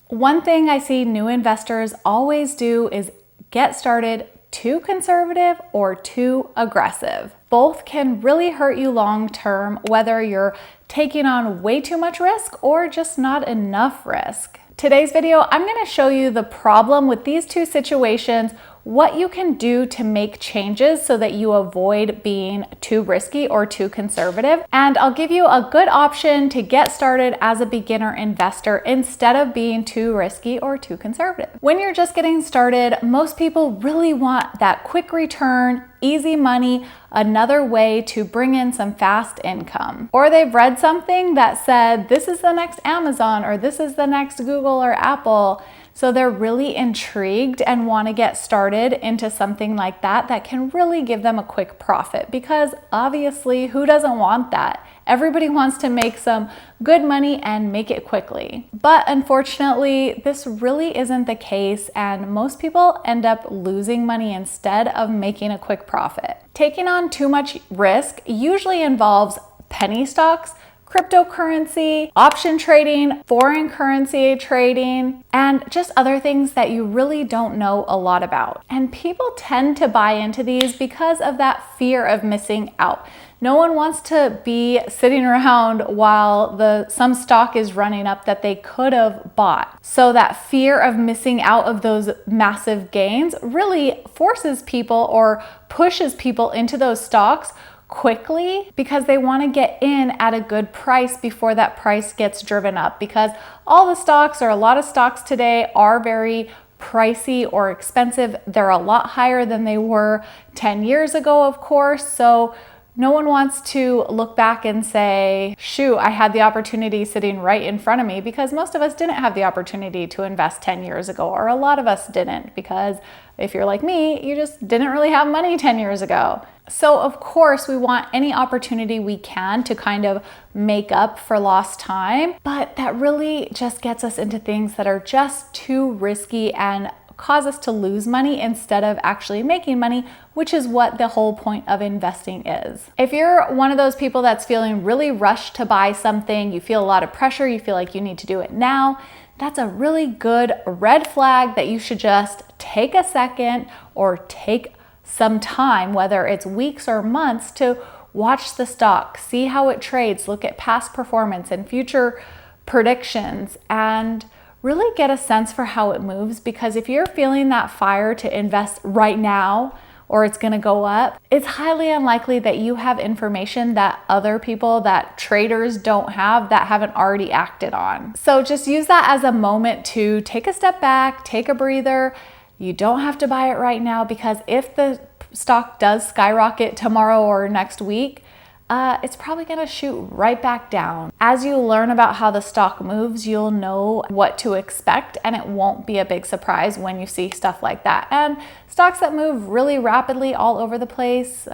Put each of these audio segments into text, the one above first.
One thing I see new investors always do is get started too conservative or too aggressive. Both can really hurt you long term, whether you're taking on way too much risk or just not enough risk. Today's video, I'm going to show you the problem with these two situations, what you can do to make changes so that you avoid being too risky or too conservative. And I'll give you a good option to get started as a beginner investor instead of being too risky or too conservative. When you're just getting started, most people really want that quick return, easy money, another way to bring in some fast income. Or they've read something that said, this is the next Amazon or this is the next Google or Apple. So they're really intrigued and want to get started into something like that that can really give them a quick profit, because obviously, who doesn't want that? Everybody wants to make some good money and make it quickly. But unfortunately, this really isn't the case, and most people end up losing money instead of making a quick profit. Taking on too much risk usually involves penny stocks, cryptocurrency, option trading, foreign currency trading, and just other things that you really don't know a lot about. And people tend to buy into these because of that fear of missing out. No one wants to be sitting around while some stock is running up that they could have bought. So that fear of missing out of those massive gains really forces people or pushes people into those stocks quickly because they want to get in at a good price before that price gets driven up, because all the stocks or a lot of stocks today are very pricey or expensive. They're a lot higher than they were 10 years ago, of course. So no one wants to look back and say, shoot, I had the opportunity sitting right in front of me, because most of us didn't have the opportunity to invest 10 years ago, or a lot of us didn't, because if you're like me, you just didn't really have money 10 years ago. So of course, we want any opportunity we can to kind of make up for lost time, but that really just gets us into things that are just too risky and cause us to lose money instead of actually making money, which is what the whole point of investing is. If you're one of those people that's feeling really rushed to buy something, you feel a lot of pressure, you feel like you need to do it now, that's a really good red flag that you should just take a second or take some time, whether it's weeks or months, to watch the stock, see how it trades, look at past performance and future predictions, and really get a sense for how it moves. Because if you're feeling that fire to invest right now, or it's going to go up, it's highly unlikely that you have information that other people, that traders don't have, that haven't already acted on. So just use that as a moment to take a step back, take a breather. You don't have to buy it right now, because if the stock does skyrocket tomorrow or next week, it's probably going to shoot right back down. As you learn about how the stock moves, you'll know what to expect, and it won't be a big surprise when you see stuff like that. And stocks that move really rapidly all over the place, you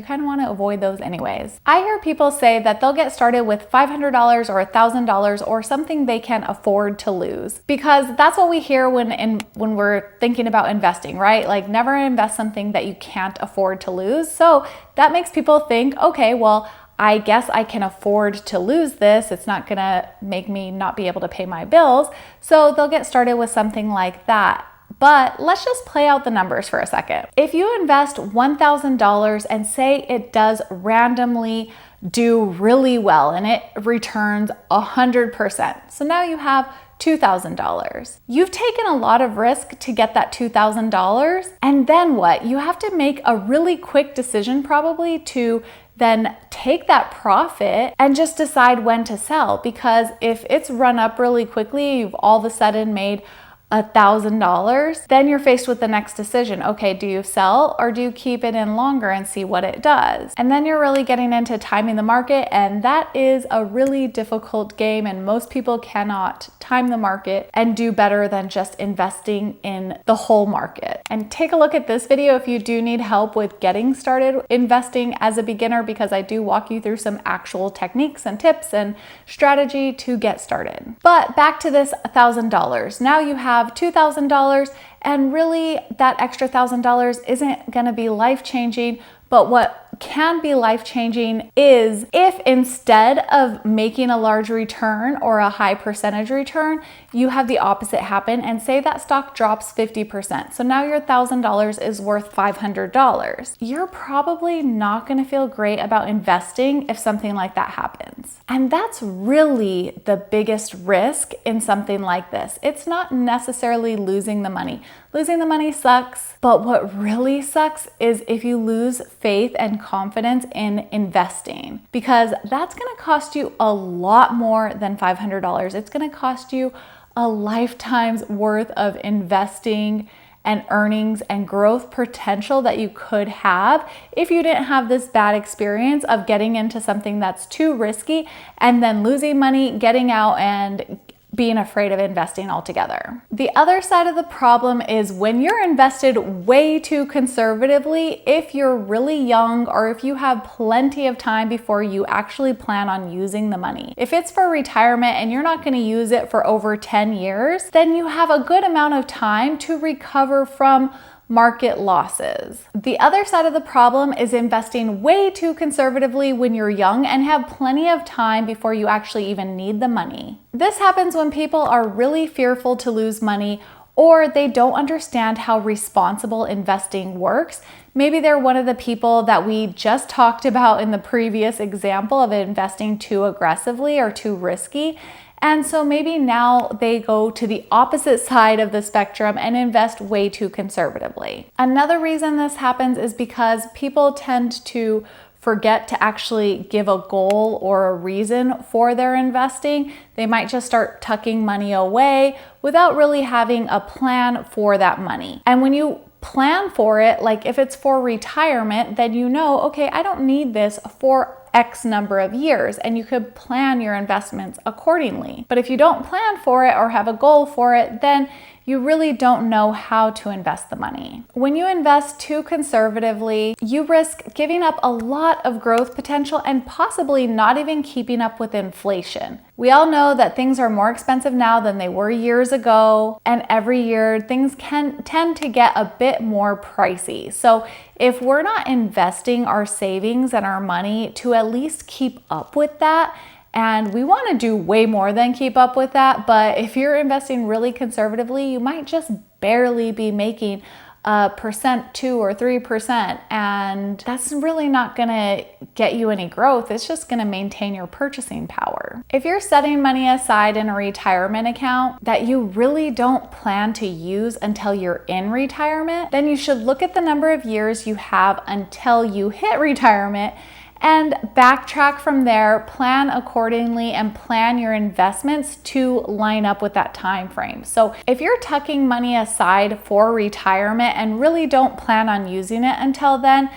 kind of want to avoid those anyways. I hear people say that they'll get started with $500 or $1,000 or something they can afford to lose, because that's what we hear when we're thinking about investing, right? Like, never invest something that you can't afford to lose. So that makes people think, okay, well, I guess I can afford to lose this. It's not gonna make me not be able to pay my bills. So they'll get started with something like that. But let's just play out the numbers for a second. If you invest $1,000 and say it does randomly do really well and it returns 100%. So now you have $2,000. You've taken a lot of risk to get that $2,000. And then what? You have to make a really quick decision probably to then take that profit and just decide when to sell. Because if it's run up really quickly, you've all of a sudden made $1,000, then you're faced with the next decision. Okay, do you sell or do you keep it in longer and see what it does? And then you're really getting into timing the market, and that is a really difficult game, and most people cannot time the market and do better than just investing in the whole market. And take a look at this video if you do need help with getting started investing as a beginner, because I do walk you through some actual techniques and tips and strategy to get started. But back to this $1,000. Now you have $2,000, and really that extra $1,000 isn't going to be life-changing, but what can be life-changing is if instead of making a large return or a high percentage return, you have the opposite happen and say that stock drops 50%. So now your $1,000 is worth $500. You're probably not going to feel great about investing if something like that happens. And that's really the biggest risk in something like this. It's not necessarily losing the money. Losing the money sucks, but what really sucks is if you lose faith and confidence in investing, because that's going to cost you a lot more than $500. It's going to cost you a lifetime's worth of investing and earnings and growth potential that you could have if you didn't have this bad experience of getting into something that's too risky and then losing money, getting out, and being afraid of investing altogether. The other side of the problem is when you're invested way too conservatively, if you're really young or if you have plenty of time before you actually plan on using the money. If it's for retirement and you're not going to use it for over 10 years, then you have a good amount of time to recover from market losses. The other side of the problem is investing way too conservatively when you're young and have plenty of time before you actually even need the money. This happens when people are really fearful to lose money or they don't understand how responsible investing works. Maybe they're one of the people that we just talked about in the previous example of investing too aggressively or too risky. And so maybe now they go to the opposite side of the spectrum and invest way too conservatively. Another reason this happens is because people tend to forget to actually give a goal or a reason for their investing. They might just start tucking money away without really having a plan for that money. And when you plan for it, like if it's for retirement, then you know, okay, I don't need this for X number of years, and you could plan your investments accordingly. But if you don't plan for it or have a goal for it, then you really don't know how to invest the money. When you invest too conservatively, you risk giving up a lot of growth potential and possibly not even keeping up with inflation. We all know that things are more expensive now than they were years ago, and every year things can tend to get a bit more pricey. So if we're not investing our savings and our money to at least keep up with that, and we want to do way more than keep up with that, but if you're investing really conservatively, you might just barely be making 1%, 2 or 3%, and that's really not gonna get you any growth. It's just gonna maintain your purchasing power. If you're setting money aside in a retirement account that you really don't plan to use until you're in retirement, then you should look at the number of years you have until you hit retirement and backtrack from there, plan accordingly, and plan your investments to line up with that time frame. So if you're tucking money aside for retirement and really don't plan on using it until then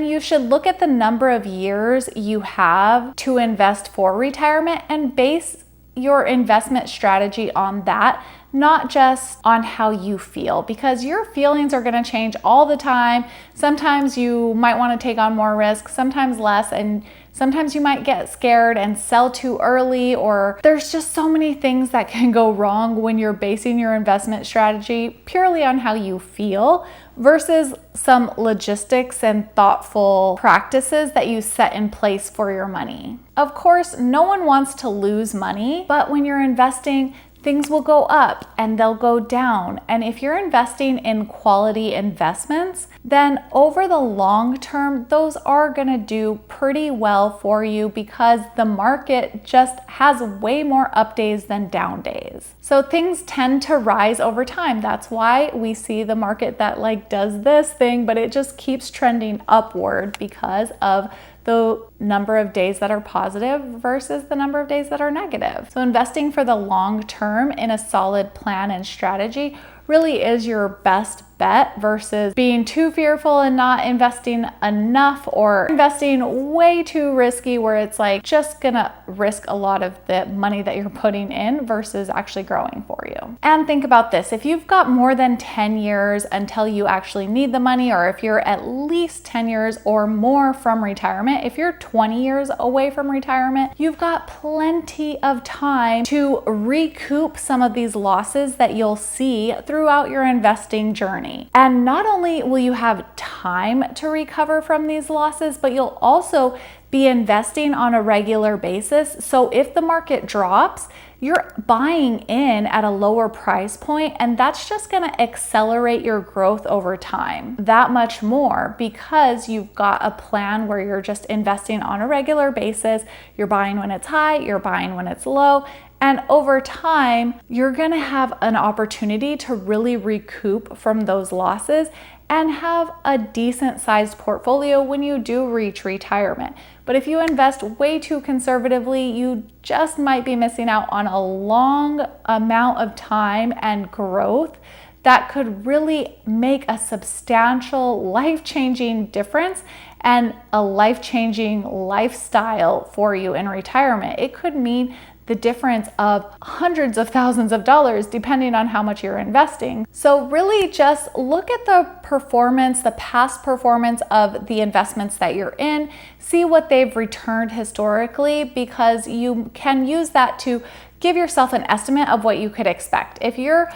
you should look at the number of years you have to invest for retirement and base your investment strategy on that, not just on how you feel, because your feelings are going to change all the time. Sometimes you might want to take on more risk, sometimes less, and sometimes you might get scared and sell too early, or there's just so many things that can go wrong when you're basing your investment strategy purely on how you feel versus some logistics and thoughtful practices that you set in place for your money. Of course, no one wants to lose money, but when you're investing, things will go up and they'll go down. And if you're investing in quality investments, then over the long term, those are going to do pretty well for you because the market just has way more up days than down days. So things tend to rise over time. That's why we see the market that does this thing, but it just keeps trending upward because of the number of days that are positive versus the number of days that are negative. So investing for the long term in a solid plan and strategy really is your best bet versus being too fearful and not investing enough or investing way too risky where it's just gonna risk a lot of the money that you're putting in versus actually growing for you. And think about this, if you've got more than 10 years until you actually need the money, or if you're at least 10 years or more from retirement, if you're 20 years away from retirement, you've got plenty of time to recoup some of these losses that you'll see throughout your investing journey. money. And not only will you have time to recover from these losses, but you'll also be investing on a regular basis. So if the market drops, you're buying in at a lower price point, and that's just going to accelerate your growth over time that much more, because you've got a plan where you're just investing on a regular basis. You're buying when it's high, you're buying when it's low, and over time, you're going to have an opportunity to really recoup from those losses and have a decent sized portfolio when you do reach retirement. But if you invest way too conservatively, you just might be missing out on a long amount of time and growth that could really make a substantial life-changing difference and a life-changing lifestyle for you in retirement. It could mean the difference of hundreds of thousands of dollars depending on how much you're investing. So really just look at the performance, the past performance of the investments that you're in, see what they've returned historically, because you can use that to give yourself an estimate of what you could expect. If you're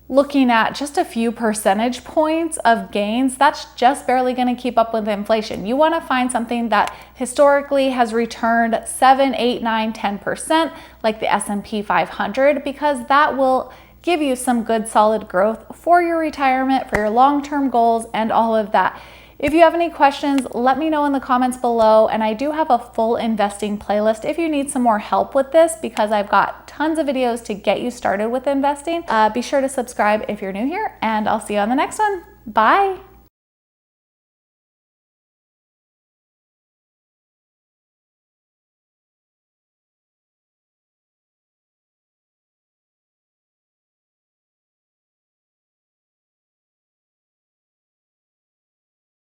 looking at just a few percentage points of gains, that's just barely going to keep up with inflation. You want to find something that historically has returned 7, 8, 9, 10%, like the S&P 500, because that will give you some good solid growth for your retirement, for your long-term goals, and all of that. If you have any questions, let me know in the comments below. And I do have a full investing playlist if you need some more help with this, because I've got tons of videos to get you started with investing. Be sure to subscribe if you're new here, and I'll see you on the next one. Bye.